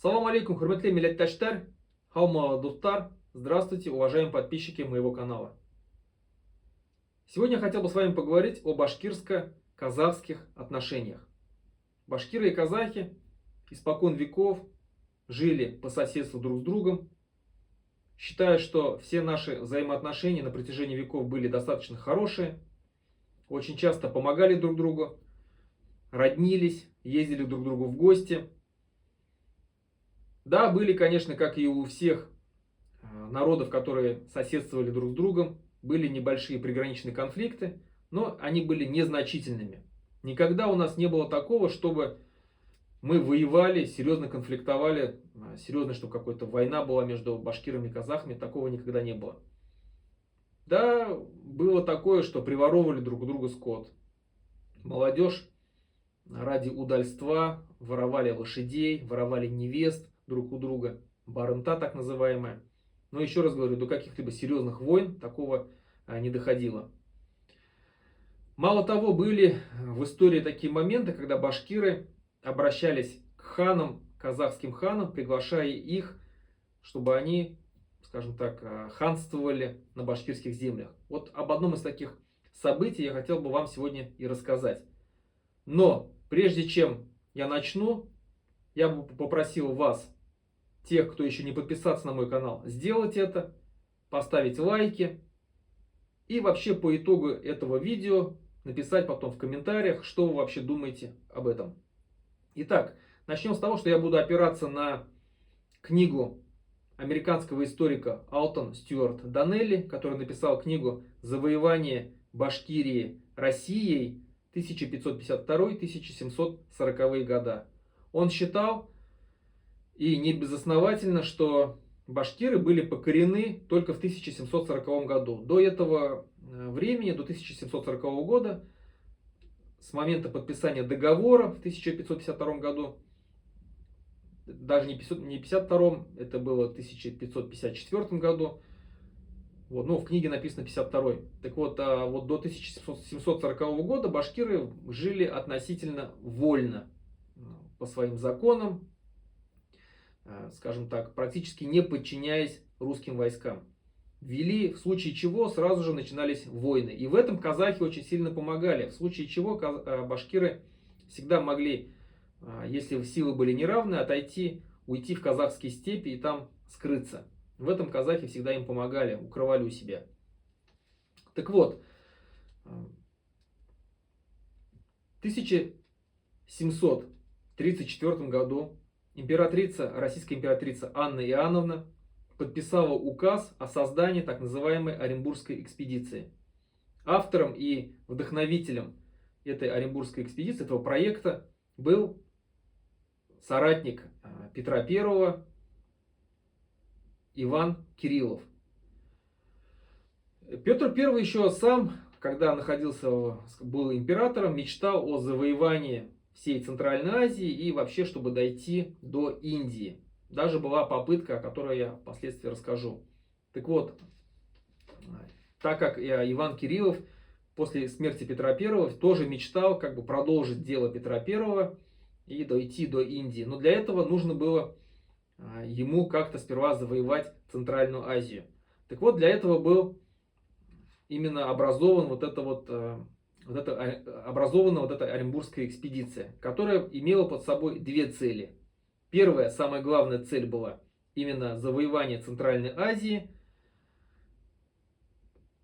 Салам алейкум, хурматле милләттәштәр, хаумала дустар. Здравствуйте, уважаемые подписчики моего канала. Сегодня я хотел бы с вами поговорить о башкирско-казахских отношениях. Башкиры и казахи испокон веков жили по соседству друг с другом. Считаю, что все наши взаимоотношения на протяжении веков были достаточно хорошие. Очень часто помогали друг другу, роднились, ездили друг к другу в гости. Да, были, конечно, как и у всех народов, которые соседствовали друг с другом, были небольшие приграничные конфликты, но они были незначительными. Никогда у нас не было такого, чтобы мы воевали, серьезно конфликтовали, серьезно, чтобы какая-то война была между башкирами и казахами. Такого никогда не было. Да, было такое, что приворовывали друг у друга скот. Молодежь ради удальства воровали лошадей, воровали невест друг у друга. Барымта так называемая. Но еще раз говорю, до каких-либо серьезных войн такого не доходило. Мало того, были в истории такие моменты, когда башкиры обращались к ханам, казахским ханам, приглашая их, чтобы они, скажем так, ханствовали на башкирских землях. Вот об одном из таких событий я хотел бы вам сегодня и рассказать. Но прежде чем я начну, я бы попросил вас, тех, кто еще не подписался на мой канал, сделать это, поставить лайки и вообще по итогу этого видео написать потом в комментариях, что вы вообще думаете об этом. Итак, начнем с того, что я буду опираться на книгу американского историка Алтон Стюарт Данелли, который написал книгу «Завоевание Башкирии Россией 1552-1740 года». Он считал, и не безосновательно, что башкиры были покорены только в 1740 году. До этого времени, до 1740 года, с момента подписания договора в 1552 году, даже не 52, это было в 1554 году, вот, но в книге написано 52. Так вот, вот до 1740 года башкиры жили относительно вольно, по своим законам, скажем так, практически не подчиняясь русским войскам. Вели, в случае чего сразу же начинались войны. И в этом казахи очень сильно помогали. В случае чего башкиры всегда могли, если силы были неравны, отойти, уйти в казахские степи и там скрыться. В этом казахи всегда им помогали, укрывали у себя. Так вот, в 1734 году российская императрица Анна Иоанновна подписала указ о создании так называемой Оренбургской экспедиции. Автором и вдохновителем этой Оренбургской экспедиции, этого проекта, был соратник Петра I Иван Кириллов. Петр I еще сам, когда был императором, мечтал о завоевании всей Центральной Азии и вообще, чтобы дойти до Индии. Даже была попытка, о которой я впоследствии расскажу. Так вот, так как Иван Кириллов после смерти Петра I тоже мечтал как бы продолжить дело Петра I и дойти до Индии. Но для этого нужно было ему как-то сперва завоевать Центральную Азию. Так вот, для этого был именно образована вот эта Оренбургская экспедиция, которая имела под собой две цели. Первая, самая главная цель была именно завоевание Центральной Азии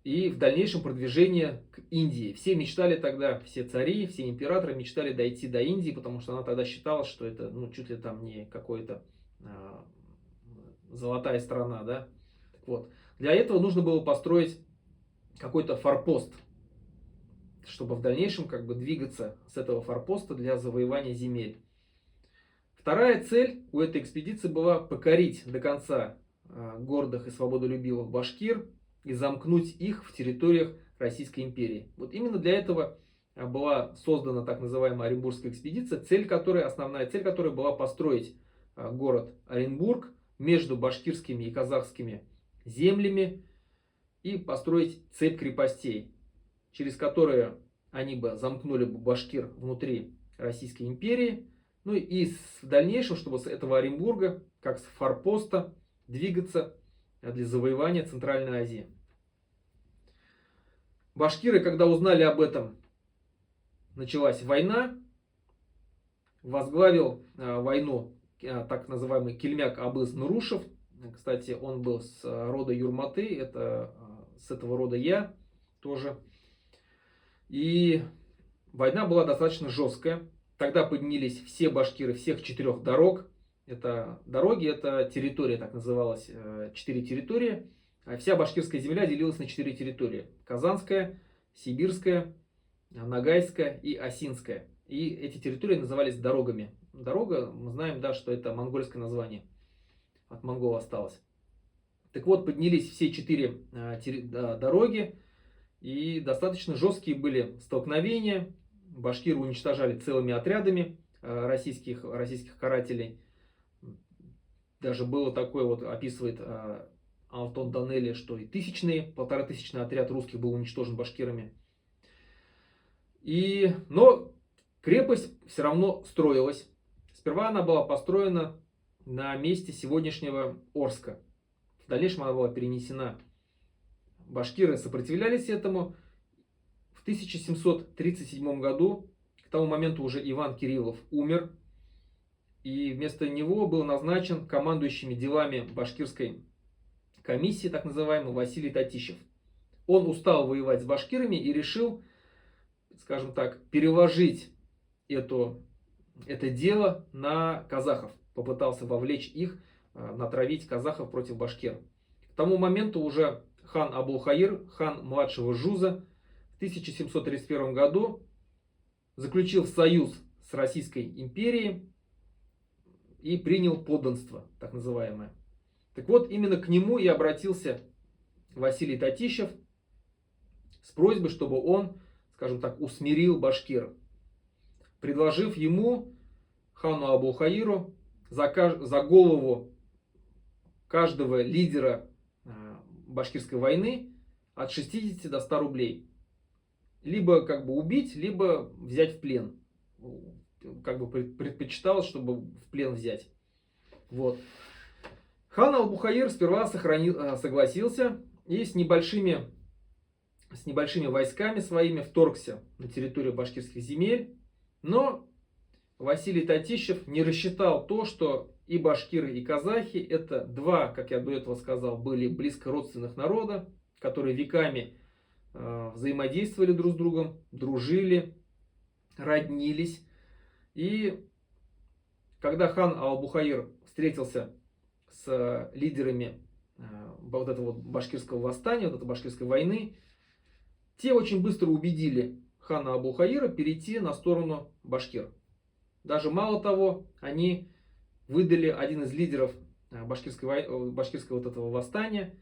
и в дальнейшем продвижение к Индии. Все мечтали тогда, все цари, все императоры мечтали дойти до Индии, потому что она тогда считала, что это чуть ли там не какая-то золотая страна. Да? Так вот, для этого нужно было построить какой-то форпост, чтобы в дальнейшем как бы двигаться с этого форпоста для завоевания земель. Вторая цель у этой экспедиции была покорить до конца гордых и свободолюбивых башкир и замкнуть их в территориях Российской империи. Вот именно для этого была создана так называемая Оренбургская экспедиция, основная цель которой была построить город Оренбург между башкирскими и казахскими землями и построить цепь крепостей, через которые они бы замкнули бы башкир внутри Российской империи Ну и в дальнейшем, чтобы с этого Оренбурга, как с форпоста, двигаться для завоевания Центральной Азии. Башкиры, когда узнали об этом, началась война. Возглавил войну так называемый Кельмяк Абыз Нурушев. Кстати, он был с рода Юрматы, это с этого рода я тоже. И война была достаточно жесткая. Тогда поднялись все башкиры всех 4 дорог. Это дороги, это территория, так называлась, 4 территории. А вся башкирская земля делилась на 4 территории. Казанская, Сибирская, Ногайская и Осинская. И эти территории назывались дорогами. Дорога, мы знаем, да, что это монгольское название. От монголов осталось. Так вот, поднялись все 4 дороги. И достаточно жесткие были столкновения. Башкиры уничтожали целыми отрядами российских карателей. Даже было такое, вот описывает Антон Данелли, что и 1500-тысячный отряд русских был уничтожен башкирами. Но крепость все равно строилась. Сперва она была построена на месте сегодняшнего Орска. В дальнейшем она была перенесена. Башкиры сопротивлялись этому. В 1737 году, к тому моменту уже Иван Кириллов умер. И вместо него был назначен командующими делами башкирской комиссии, так называемый, Василий Татищев. Он устал воевать с башкирами и решил, скажем так, переложить это дело на казахов. Попытался вовлечь их, натравить казахов против башкир. К тому моменту уже хан Абулхаир, хан младшего Жуза, в 1731 году заключил союз с Российской империей и принял подданство, так называемое. Так вот, именно к нему и обратился Василий Татищев с просьбой, чтобы он, скажем так, усмирил башкир, предложив ему, хану Абулхаиру, за голову каждого лидера башкирской войны от 60 до 100 рублей. Либо как бы убить, либо взять в плен. Как бы предпочиталось, чтобы в плен взять. Вот. Хан Абулхаир сперва согласился и с небольшими войсками своими вторгся на территорию башкирских земель. Но Василий Татищев не рассчитал то, что и башкиры, и казахи — это два, как я до этого сказал, были близко родственных народа, которые веками взаимодействовали друг с другом, дружили, роднились. И когда хан Абулхаир встретился с лидерами вот этого башкирского восстания, вот этой башкирской войны, те очень быстро убедили хана Абулхаира перейти на сторону башкир. Даже мало того, они выдали, один из лидеров башкирского вот этого восстания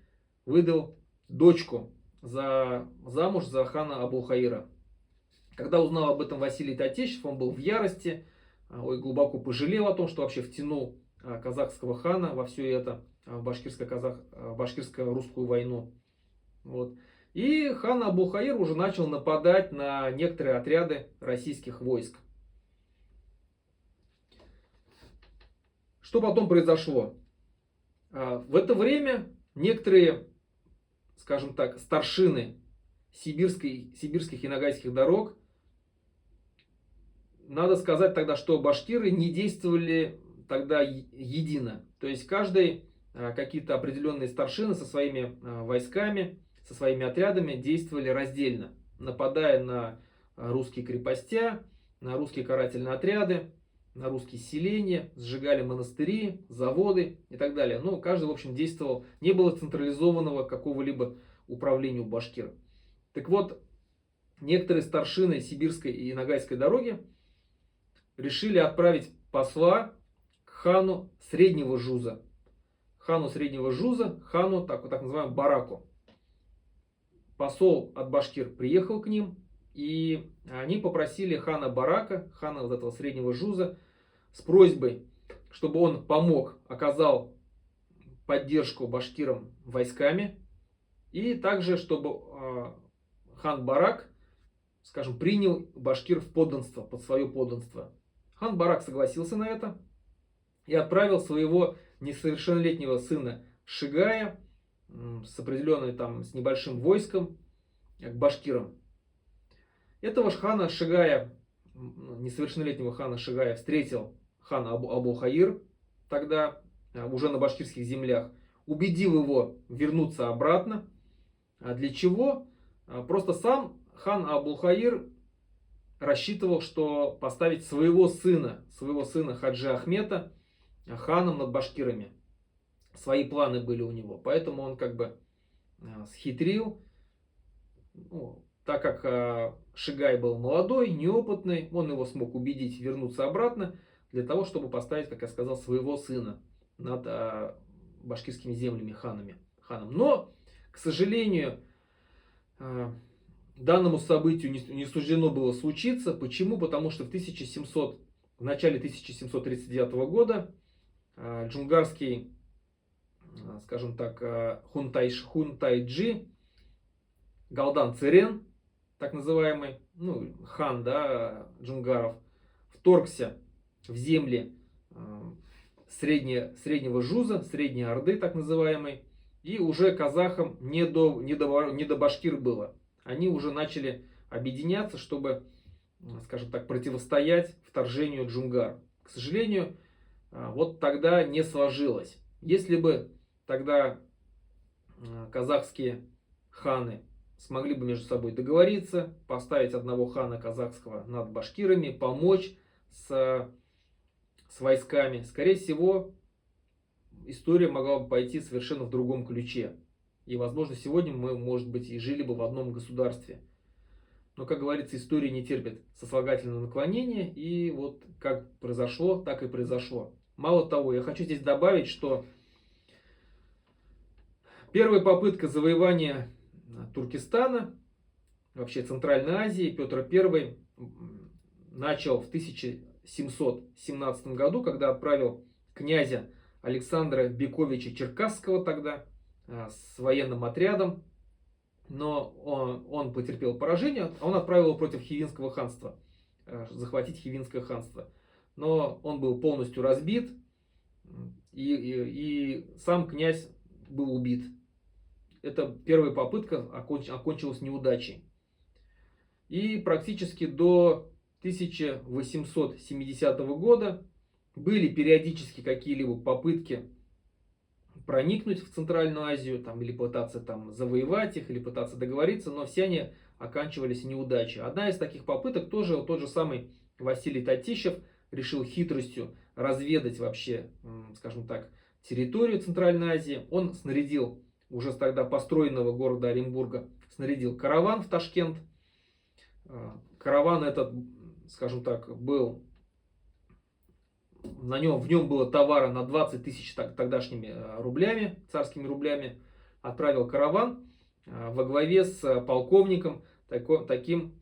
выдал дочку замуж за хана Абулхаира. Когда узнал об этом Василий Татищев, он был в ярости, глубоко пожалел о том, что вообще втянул казахского хана во все это, в башкирско-русскую войну. Вот. И хан Абулхаир уже начал нападать на некоторые отряды российских войск. Что потом произошло? В это время некоторые, скажем так, старшины сибирских и ногайских дорог, надо сказать тогда, что башкиры не действовали тогда едино. То есть каждый, какие-то определенные старшины со своими войсками, со своими отрядами действовали раздельно, нападая на русские крепостя, на русские карательные отряды, на русские селения, сжигали монастыри, заводы и так далее. Но каждый, в общем, действовал, не было централизованного какого-либо управления у башкир. Так вот, некоторые старшины сибирской и ногайской дороги решили отправить посла к хану Среднего Жуза. Хану Среднего Жуза, хану так называемому Бараку. Посол от башкир приехал к ним, и они попросили хана Барака, хана вот этого Среднего Жуза, с просьбой, чтобы он помог, оказал поддержку башкирам войсками, и также, чтобы хан Барак, скажем, принял башкир в подданство, под свое подданство. Хан Барак согласился на это и отправил своего несовершеннолетнего сына Шигая с определенной там, с небольшим войском к башкирам. Этого ж хана Шигая, несовершеннолетнего хана Шигая, встретил хан Абулхаир, тогда уже на башкирских землях, убедил его вернуться обратно. А для чего? Просто сам хан Абулхаир рассчитывал, что поставить своего сына Хаджи Ахмета ханом над башкирами. Свои планы были у него. Поэтому он как бы схитрил. Ну, так как Шигай был молодой, неопытный, он его смог убедить вернуться обратно, для того, чтобы поставить, как я сказал, своего сына над башкирскими землями ханом. Но, к сожалению, данному событию не суждено было случиться. Почему? Потому что в начале 1739 года джунгарский, скажем так, Хунтайджи, Галдан Церен, так называемый, ну, хан, да, джунгаров, вторгся в земли Среднего Жуза, Средней Орды, так называемой, и уже казахам не до башкир было. Они уже начали объединяться, чтобы, скажем так, противостоять вторжению джунгар. К сожалению, вот тогда не сложилось. Если бы тогда казахские ханы смогли бы между собой договориться, поставить одного хана казахского над башкирами, помочь с войсками, скорее всего, история могла бы пойти совершенно в другом ключе. И, возможно, сегодня мы, может быть, и жили бы в одном государстве. Но, как говорится, история не терпит сослагательного наклонения. И вот как произошло, так и произошло. Мало того, я хочу здесь добавить, что первая попытка завоевания Туркестана, вообще Центральной Азии, Петр I начал в 1717 году, когда отправил князя Александра Бековича Черкасского тогда с военным отрядом. Но он потерпел поражение, он отправил его против Хивинского ханства, захватить Хивинское ханство. Но он был полностью разбит, и сам князь был убит. Это первая попытка окончилась неудачей. И практически до 1870 года были периодически какие-либо попытки проникнуть в Центральную Азию, там, или пытаться там завоевать их, или пытаться договориться, но все они оканчивались неудачей. Одна из таких попыток тоже тот же самый Василий Татищев решил хитростью разведать вообще, скажем так, территорию Центральной Азии. Он снарядил уже тогда построенного города Оренбурга, снарядил караван в Ташкент. Караван этот, скажем так, был, в нем было товара на 20 тысяч тогдашними рублями, царскими рублями. Отправил караван во главе с полковником таким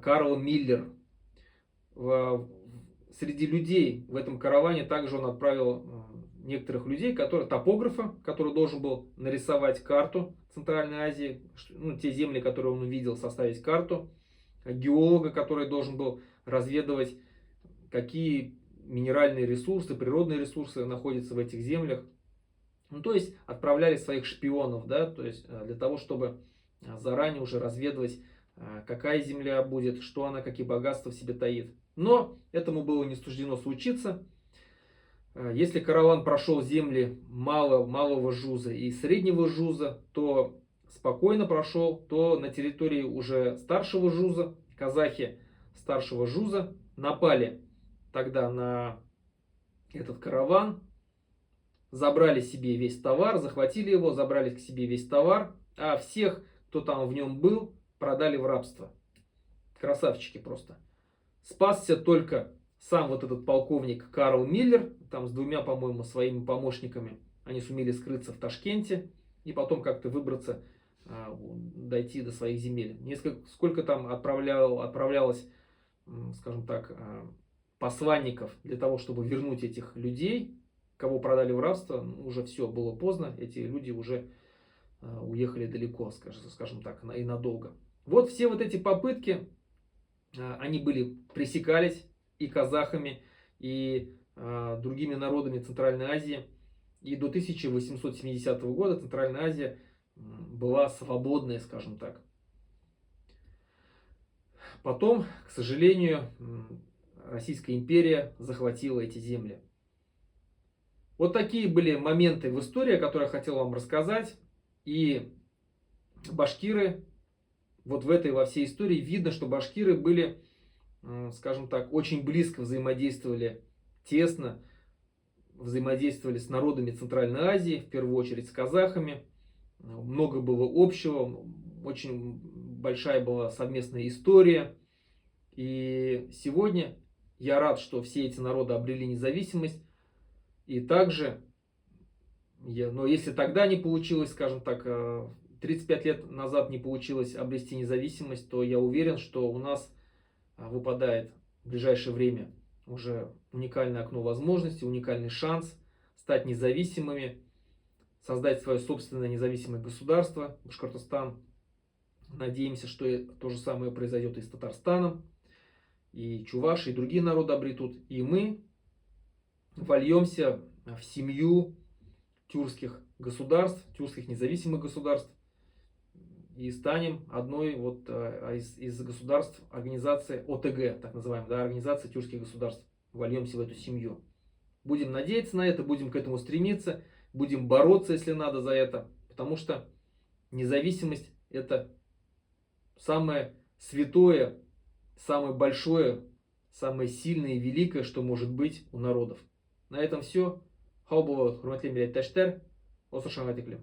Карлом Миллер. Среди людей в этом караване также он отправил некоторых людей, топографа, который должен был нарисовать карту Центральной Азии, ну, те земли, которые он увидел, составить карту, геолога, который должен был разведывать, какие минеральные ресурсы, природные ресурсы находятся в этих землях. Ну, то есть отправляли своих шпионов, да, то есть для того, чтобы заранее уже разведывать, какая земля будет, что она, какие богатства в себе таит. Но этому было не суждено случиться. Если караван прошел земли малого Жуза и среднего Жуза, то спокойно прошел, то на территории уже старшего Жуза, казахи старшего Жуза напали тогда на этот караван, забрали себе весь товар, захватили его, забрали к себе весь товар, а всех, кто там в нем был, продали в рабство. Красавчики просто. Спасся только сам вот этот полковник Карл Миллер, там с двумя, по-моему, своими помощниками. Они сумели скрыться в Ташкенте и потом как-то выбраться, дойти до своих земель. Сколько там отправлялось, скажем так, посланников для того, чтобы вернуть этих людей, кого продали в рабство, уже все, было поздно, эти люди уже уехали далеко, скажем так, и надолго. Вот все вот эти попытки, они пресекались и казахами, и другими народами Центральной Азии. И до 1870 года Центральная Азия была свободной, скажем так. Потом, к сожалению, Российская империя захватила эти земли. Вот такие были моменты в истории, которые я хотел вам рассказать. И башкиры, вот в этой во всей истории видно, что башкиры были, скажем так, очень близко взаимодействовали, тесно взаимодействовали с народами Центральной Азии, в первую очередь с казахами. Много было общего, очень большая была совместная история. И сегодня я рад, что все эти народы обрели независимость. И также, но если тогда не получилось, скажем так, 35 лет назад не получилось обрести независимость, то я уверен, что у нас выпадает в ближайшее время уже уникальное окно возможностей, уникальный шанс стать независимыми, создать свое собственное независимое государство, Башкортостан. Надеемся, что то же самое произойдет и с Татарстаном, и Чуваши, и другие народы обретут. И мы вольемся в семью тюркских государств, тюркских независимых государств, и станем одной из государств организации ОТГ, так называемой, да, организации тюркских государств. Вольемся в эту семью. Будем надеяться на это, будем к этому стремиться, будем бороться, если надо, за это, потому что независимость — это самое святое, самое большое, самое сильное и великое, что может быть у народов. На этом все. Хау булат, хурматлы милләттәшләр, осы шаңа тиклем.